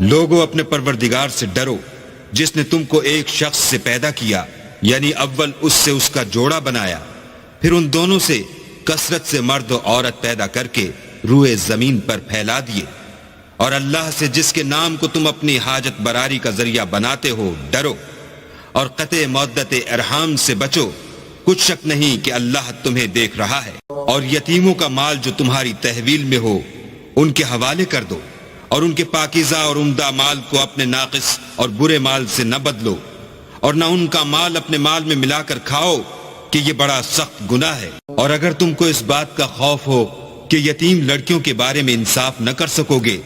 لوگوں اپنے پروردگار سے ڈرو جس نے تم کو ایک شخص سے پیدا کیا، یعنی اول اس سے اس کا جوڑا بنایا، پھر ان دونوں سے کثرت سے مرد و عورت پیدا کر کے روئے زمین پر پھیلا دیے، اور اللہ سے جس کے نام کو تم اپنی حاجت براری کا ذریعہ بناتے ہو ڈرو، اور قطع مودت ارحام سے بچو، کچھ شک نہیں کہ اللہ تمہیں دیکھ رہا ہے۔ اور یتیموں کا مال جو تمہاری تحویل میں ہو ان کے حوالے کر دو، اور ان کے پاکیزہ اور عمدہ مال کو اپنے ناقص اور برے مال سے نہ بدلو، اور نہ ان کا مال اپنے مال میں ملا کر کھاؤ کہ یہ بڑا سخت گناہ ہے۔ اور اگر تم کو اس بات کا خوف ہو کہ یتیم لڑکیوں کے بارے میں انصاف نہ کر سکو گے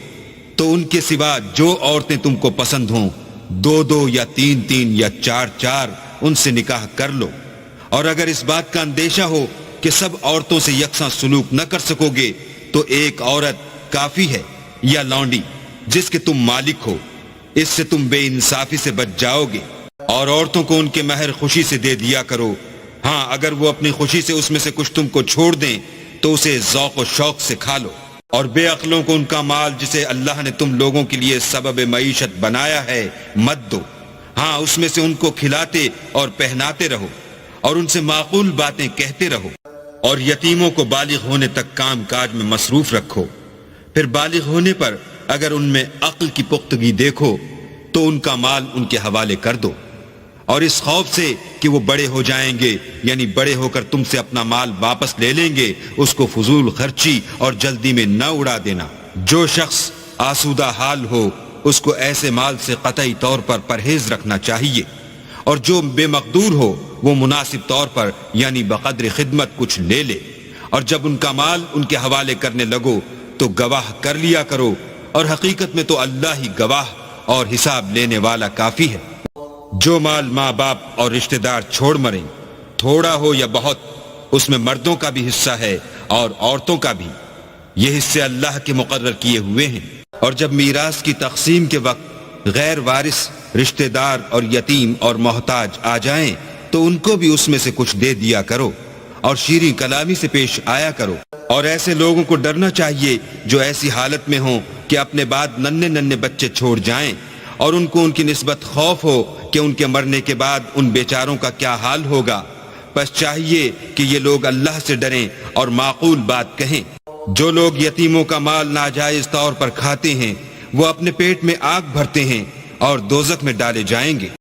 تو ان کے سوا جو عورتیں تم کو پسند ہوں، 2 یا 3 یا 4 ان سے نکاح کر لو۔ اور اگر اس بات کا اندیشہ ہو کہ سب عورتوں سے یکساں سلوک نہ کر سکو گے تو ایک عورت کافی ہے یا لونڈی جس کے تم مالک ہو، اس سے تم بے انصافی سے بچ جاؤ گے۔ اور عورتوں کو ان کے مہر خوشی سے دے دیا کرو، ہاں اگر وہ اپنی خوشی سے اس میں سے کچھ تم کو چھوڑ دیں تو اسے ذوق و شوق سے کھا لو۔ اور بے عقلوں کو ان کا مال جسے اللہ نے تم لوگوں کے لیے سبب معیشت بنایا ہے مت دو، ہاں اس میں سے ان کو کھلاتے اور پہناتے رہو، اور ان سے معقول باتیں کہتے رہو۔ اور یتیموں کو بالغ ہونے تک کام کاج میں مصروف رکھو، پھر بالغ ہونے پر اگر ان میں عقل کی پختگی دیکھو تو ان کا مال ان کے حوالے کر دو، اور اس خوف سے کہ وہ بڑے ہو جائیں گے، یعنی بڑے ہو کر تم سے اپنا مال واپس لے لیں گے، اس کو فضول خرچی اور جلدی میں نہ اڑا دینا۔ جو شخص آسودہ حال ہو اس کو ایسے مال سے قطعی طور پر پرہیز رکھنا چاہیے، اور جو بے مقدور ہو وہ مناسب طور پر یعنی بقدر خدمت کچھ لے لے۔ اور جب ان کا مال ان کے حوالے کرنے لگو تو گواہ کر لیا کرو، اور حقیقت میں تو اللہ ہی گواہ اور حساب لینے والا کافی ہے۔ جو مال ماں باپ اور رشتہ دار چھوڑ مریں، تھوڑا ہو یا بہت، اس میں مردوں کا بھی حصہ ہے اور عورتوں کا بھی، یہ حصے اللہ کے مقرر کیے ہوئے ہیں۔ اور جب میراث کی تقسیم کے وقت غیر وارث رشتہ دار اور یتیم اور محتاج آ جائیں تو ان کو بھی اس میں سے کچھ دے دیا کرو، اور شیریں کلامی سے پیش آیا کرو۔ اور ایسے لوگوں کو ڈرنا چاہیے جو ایسی حالت میں ہوں کہ اپنے بعد ننھے بچے چھوڑ جائیں، اور ان کو ان کی نسبت خوف ہو کہ ان کے مرنے کے بعد ان بیچاروں کا کیا حال ہوگا۔ بس چاہیے کہ یہ لوگ اللہ سے ڈریں اور معقول بات کہیں۔ جو لوگ یتیموں کا مال ناجائز طور پر کھاتے ہیں وہ اپنے پیٹ میں آگ بھرتے ہیں اور دوزخ میں ڈالے جائیں گے۔